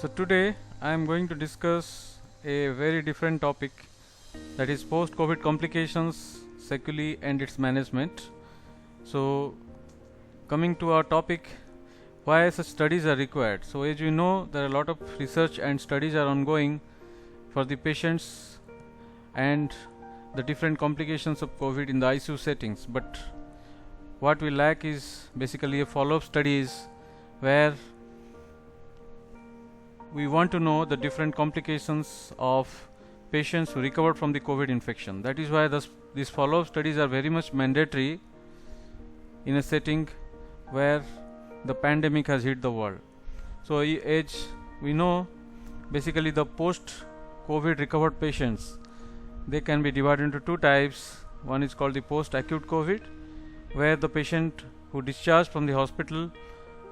So today I am going to discuss a very different topic, that is post-COVID complications, sequelae and its management. So coming to our topic, why such studies are required. So as you know, there are a lot of research and studies are ongoing for the patients and the different complications of COVID in the ICU settings, but what we lack is basically a follow-up studies where we want to know the different complications of patients who recovered from the COVID infection. That is why these follow-up studies are very much mandatory in a setting where the pandemic has hit the world. So as we know, basically the post-COVID recovered patients, they can be divided into two types. One is called the post-acute COVID, where the patient who discharged from the hospital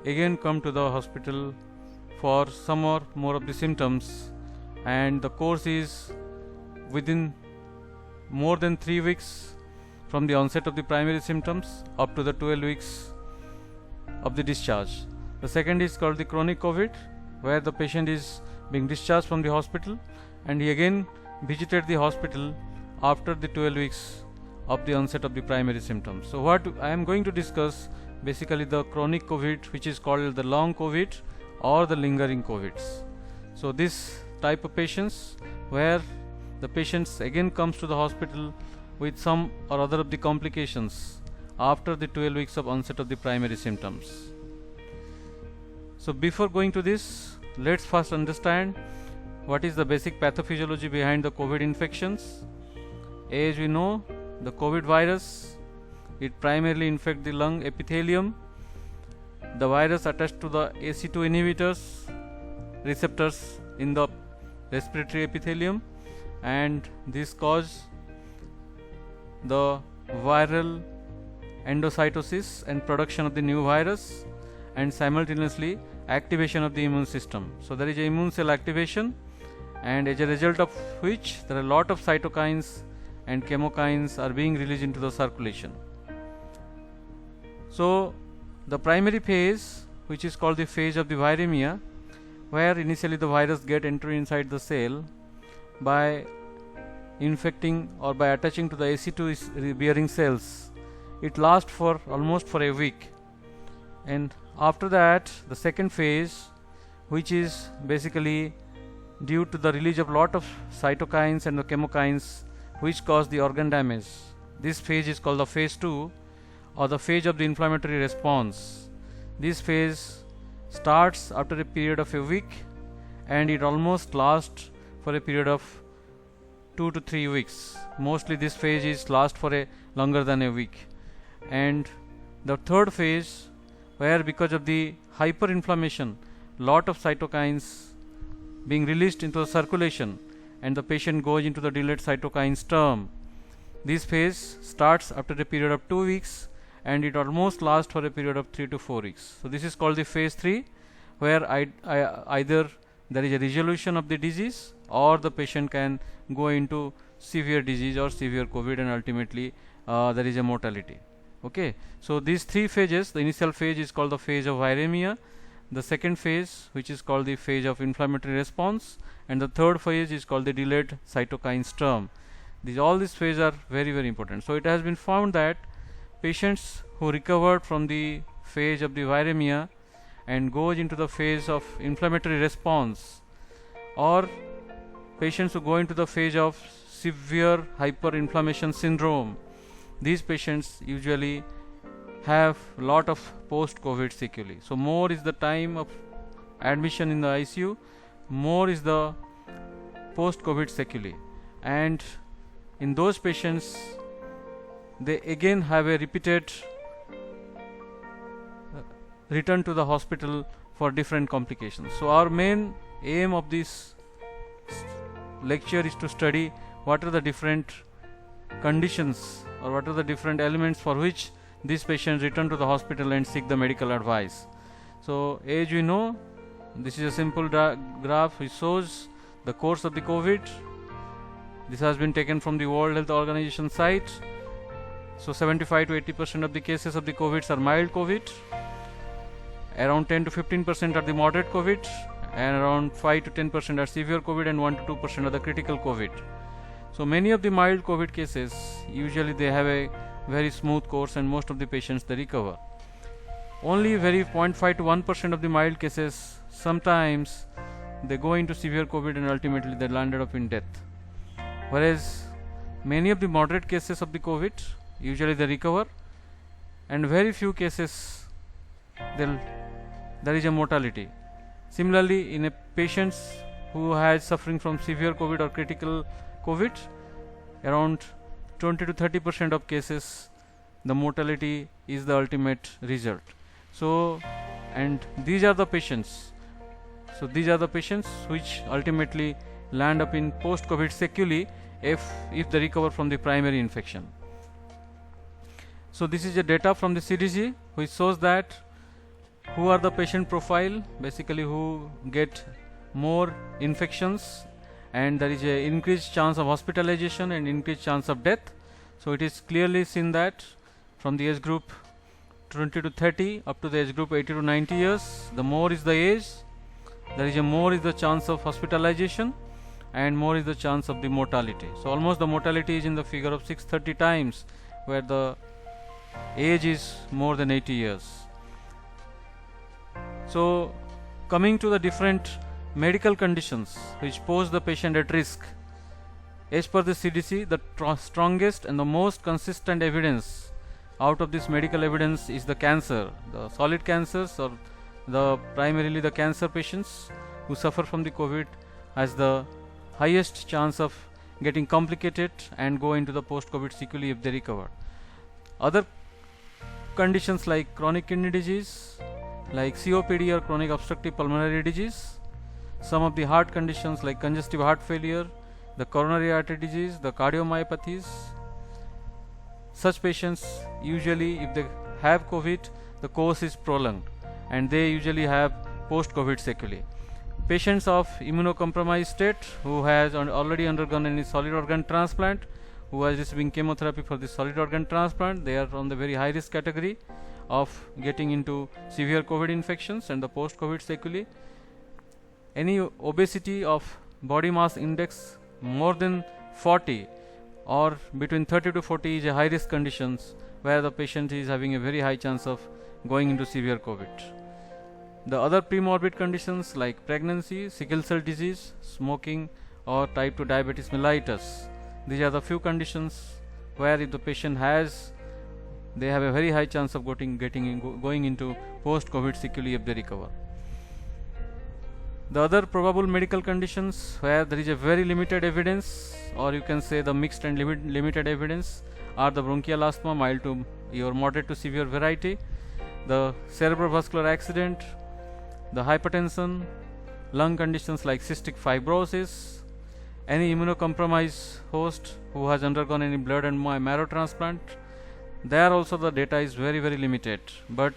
again come to the hospital for some or more of the symptoms, and the course is within more than 3 weeks from the onset of the primary symptoms up to the 12 weeks of the discharge. The second is called the chronic COVID, where the patient is being discharged from the hospital and he again visited the hospital after the 12 weeks of the onset of the primary symptoms. So what I am going to discuss, basically the chronic COVID, which is called the long COVID or the lingering COVIDs. So this type of patients, where the patients again comes to the hospital with some or other of the complications after the 12 weeks of onset of the primary symptoms. So before going to this, let's first understand what is the basic pathophysiology behind the COVID infections. As we know, the COVID virus, it primarily infects the lung epithelium. The virus attached to the ACE2 inhibitors receptors in the respiratory epithelium, and this cause the viral endocytosis and production of the new virus, and simultaneously activation of the immune system. So there is a immune cell activation, and as a result of which there are a lot of cytokines and chemokines are being released into the circulation. So the primary phase, which is called the phase of the viremia, where initially the virus get entry inside the cell by infecting or by attaching to the ACE2 bearing cells. It lasts for almost for a week, and after that the second phase, which is basically due to the release of lot of cytokines and the chemokines which cause the organ damage. This phase is called the phase 2 or the phase of the inflammatory response. This phase starts after a period of a week, and it almost lasts for a period of 2 to 3 weeks. Mostly this phase is last for a longer than a week. And the third phase, where because of the hyperinflammation, lot of cytokines being released into the circulation and the patient goes into the delayed cytokine storm. This phase starts after a period of 2 weeks, and it almost lasts for a period of 3 to 4 weeks. So this is called the phase 3, where either there is a resolution of the disease or the patient can go into severe disease or severe COVID, and ultimately there is a mortality. Okay, so these three phases, the initial phase is called the phase of viremia, the second phase which is called the phase of inflammatory response, and the third phase is called the delayed cytokine storm. All these phases are very, very important. So it has been found that patients who recovered from the phase of the viremia and goes into the phase of inflammatory response, or patients who go into the phase of severe hyperinflammation syndrome, these patients usually have a lot of post-COVID sequelae. So more is the time of admission in the ICU, more is the post-COVID sequelae, and in those patients they again have a repeated return to the hospital for different complications. So our main aim of this lecture is to study what are the different conditions or what are the different elements for which these patients return to the hospital and seek the medical advice. So as you know, this is a simple graph which shows the course of the COVID. This has been taken from the World Health Organization site. So 75 to 80% of the cases of the COVID are mild COVID. Around 10 to 15% are the moderate COVID, and around 5 to 10% are severe COVID, and 1 to 2% are the critical COVID. So many of the mild COVID cases, usually they have a very smooth course, and most of the patients they recover. Only very 0.5 to 1% of the mild cases, sometimes they go into severe COVID and ultimately they landed up in death. Whereas many of the moderate cases of the COVID, usually they recover, and very few cases there is a mortality. Similarly, in a patients who has suffering from severe COVID or critical COVID, around 20 to 30% of cases the mortality is the ultimate result. So, and these are the patients. So these are the patients which ultimately land up in post-COVID sequelae if they recover from the primary infection. So this is a data from the CDC which shows that who are the patient profile, basically who get more infections, and there is a increased chance of hospitalization and increased chance of death. So it is clearly seen that from the age group 20 to 30 up to the age group 80 to 90 years, the more is the age, there is a more is the chance of hospitalization and more is the chance of the mortality. So almost the mortality is in the figure of 630 times, where the age is more than 80 years. So coming to the different medical conditions which pose the patient at risk, as per the CDC, the strongest and the most consistent evidence out of this medical evidence is the cancer, the solid cancers, or the primarily the cancer patients who suffer from the COVID has the highest chance of getting complicated and go into the post-COVID sequelae if they recover. Other conditions like chronic kidney disease, like COPD or chronic obstructive pulmonary disease, some of the heart conditions like congestive heart failure, the coronary artery disease, the cardiomyopathies, such patients usually if they have COVID, the course is prolonged and they usually have post-COVID sequelae. Patients of immunocompromised state who has already undergone any solid organ transplant, who is receiving chemotherapy for the solid organ transplant, they are on the very high risk category of getting into severe COVID infections and the post-COVID sequelae. Any obesity of body mass index more than 40 or between 30 to 40 is a high risk conditions where the patient is having a very high chance of going into severe COVID. The other premorbid conditions like pregnancy, sickle cell disease, smoking, or type 2 diabetes mellitus, these are the few conditions where if the patient has, they have a very high chance of going into post-COVID sequelae if they recover. The other probable medical conditions where there is a very limited evidence, or you can say the mixed and limited evidence, are the bronchial asthma, mild to or moderate to severe variety, the cerebrovascular accident, the hypertension, lung conditions like cystic fibrosis, any immunocompromised host who has undergone any blood and marrow transplant. There also the data is very limited, but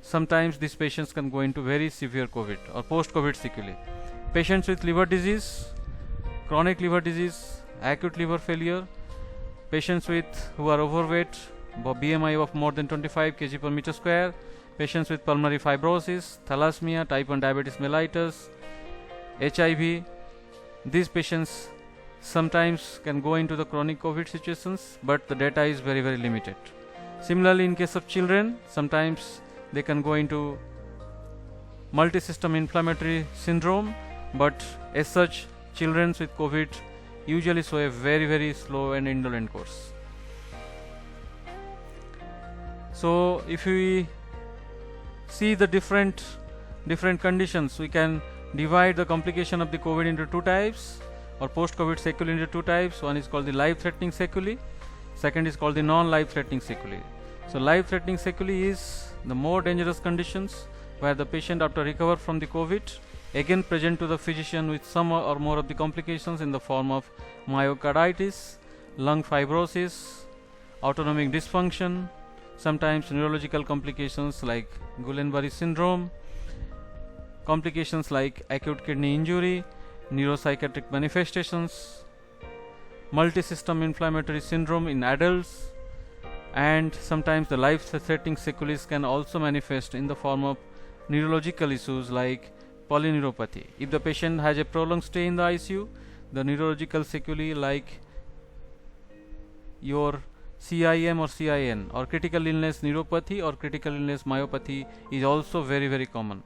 sometimes these patients can go into very severe COVID or post-COVID sequelae. Patients with liver disease, chronic liver disease, acute liver failure, patients who are overweight, BMI of more than 25 kg per meter square, patients with pulmonary fibrosis, thalassemia, type 1 diabetes mellitus, HIV, these patients sometimes can go into the chronic COVID situations, but the data is very limited. Similarly, in case of children, sometimes they can go into multi-system inflammatory syndrome, but as such, children with COVID usually show a very slow and indolent course. So if we see the different conditions, we can divide the complication of the COVID into two types, or post-COVID sequelae into two types. One is called the life-threatening sequelae, second is called the non-life-threatening sequelae. So life-threatening sequelae is the more dangerous conditions where the patient after recover from the COVID again present to the physician with some or more of the complications in the form of myocarditis, lung fibrosis, autonomic dysfunction, sometimes neurological complications like Guillain-Barré syndrome, complications like acute kidney injury, neuropsychiatric manifestations, multi-system inflammatory syndrome in adults, and sometimes the life-threatening sequelae can also manifest in the form of neurological issues like polyneuropathy. If the patient has a prolonged stay in the ICU, the neurological sequelae like your CIM or CIN or critical illness neuropathy or critical illness myopathy is also very common.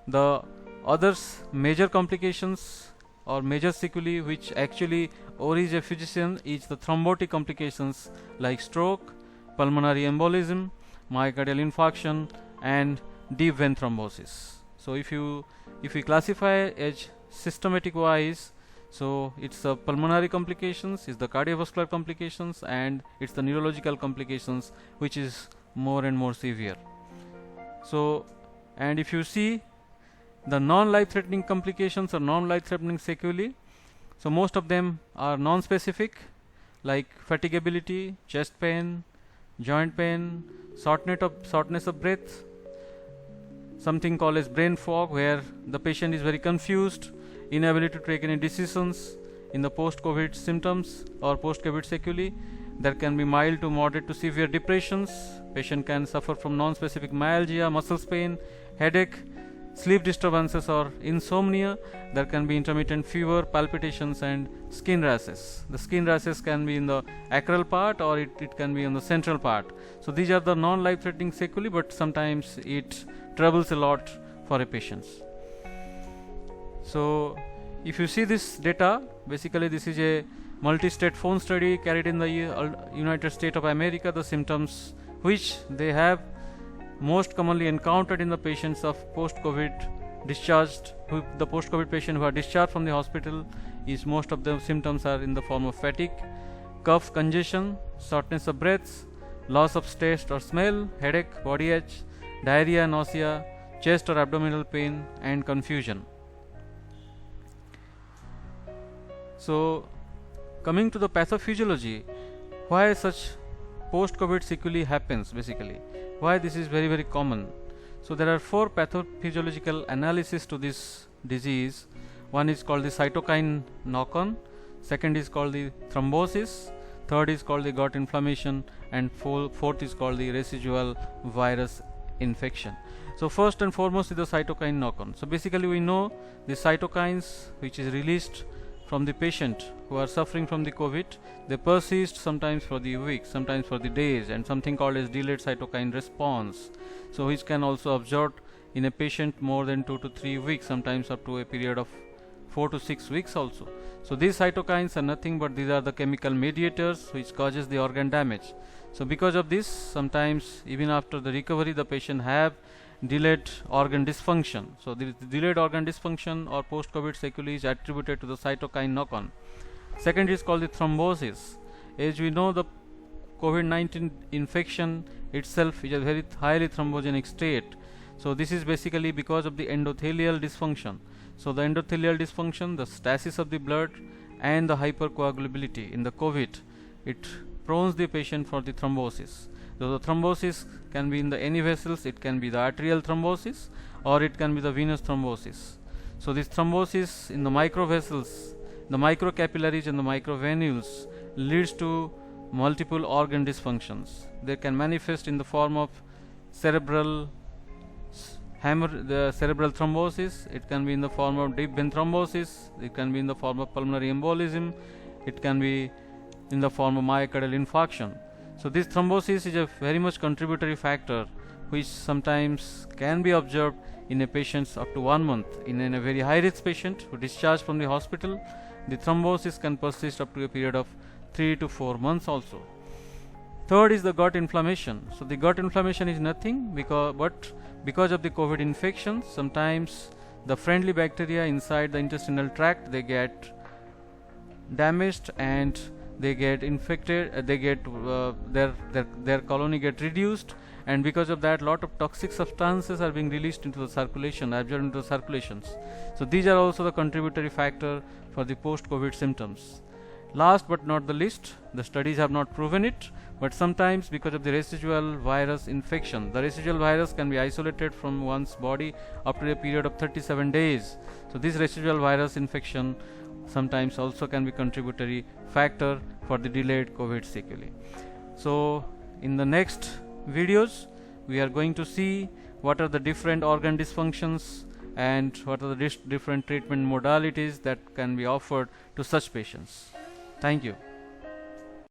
The others major complications or major sequelae which actually worries a physician is the thrombotic complications like stroke, pulmonary embolism, myocardial infarction and deep vein thrombosis. So if we classify as systematic wise, so it's the pulmonary complications, it's the cardiovascular complications and it's the neurological complications which is more and more severe. So and if you see the non-life threatening complications or non-life threatening sequelae, so most of them are non-specific like fatigability, chest pain, joint pain, shortness of breath, something called as brain fog where the patient is very confused, inability to take any decisions in the post-COVID symptoms or post-COVID sequelae. There can be mild to moderate to severe depressions. Patient can suffer from non-specific myalgia, muscle pain, headache, sleep disturbances or insomnia. There can be intermittent fever, palpitations and skin rashes. The skin rashes can be in the acral part or it can be on the central part. So these are the non-life threatening sequelae, but sometimes it troubles a lot for a patient. So if you see this data, basically this is a multi-state phone study carried in the United States of America. The symptoms which they have most commonly encountered in the patients of post-COVID discharged, the post-COVID patient who are discharged from the hospital, is most of the symptoms are in the form of fatigue, cough, congestion, shortness of breath, loss of taste or smell, headache, body ache, diarrhea, nausea, chest or abdominal pain and confusion. So coming to the pathophysiology, why such post-COVID sequelae happens, basically why this is very common. So there are 4 pathophysiological analysis to this disease. One is called the cytokine knock-on, second is called the thrombosis, third is called the gut inflammation and fourth is called the residual virus infection. So first and foremost is the cytokine knock-on. So basically we know the cytokines which is released from the patient who are suffering from the COVID, they persist sometimes for the weeks, sometimes for the days, and something called as delayed cytokine response. So which can also observe in a patient more than 2 to 3 weeks, sometimes up to a period of 4 to 6 weeks also. So these cytokines are nothing but these are the chemical mediators which causes the organ damage. So because of this, sometimes even after the recovery the patient have delayed organ dysfunction. So the delayed organ dysfunction or post-COVID sequelae is attributed to the cytokine knock-on. Second is called the thrombosis. As we know, the COVID-19 infection itself is a very highly thrombogenic state. So this is basically because of the endothelial dysfunction. So the endothelial dysfunction, the stasis of the blood and the hypercoagulability in the COVID, it prones the patient for the thrombosis. So the thrombosis can be in the any vessels, it can be the arterial thrombosis or it can be the venous thrombosis. So this thrombosis in the microvessels, the microcapillaries and the microvenules leads to multiple organ dysfunctions. They can manifest in the form of cerebral thrombosis, it can be in the form of deep vein thrombosis, it can be in the form of pulmonary embolism, it can be in the form of myocardial infarction. So this thrombosis is a very much contributory factor which sometimes can be observed in a patient up to 1 month. In a very high risk patient who discharged from the hospital, the thrombosis can persist up to a period of 3 to 4 months also. Third is the gut inflammation. So the gut inflammation is nothing because of the COVID infection, sometimes the friendly bacteria inside the intestinal tract, they get damaged and they get infected, they get their colony get reduced, and because of that lot of toxic substances are being released into the circulation, absorbed into the circulations. So these are also the contributory factor for the post-COVID symptoms. Last but not the least, the studies have not proven it, but sometimes because of the residual virus infection, the residual virus can be isolated from one's body up to a period of 37 days. So this residual virus infection sometimes also can be contributory factor for the delayed COVID sequelae. So in the next videos we are going to see what are the different organ dysfunctions and what are the different treatment modalities that can be offered to such patients. Thank you.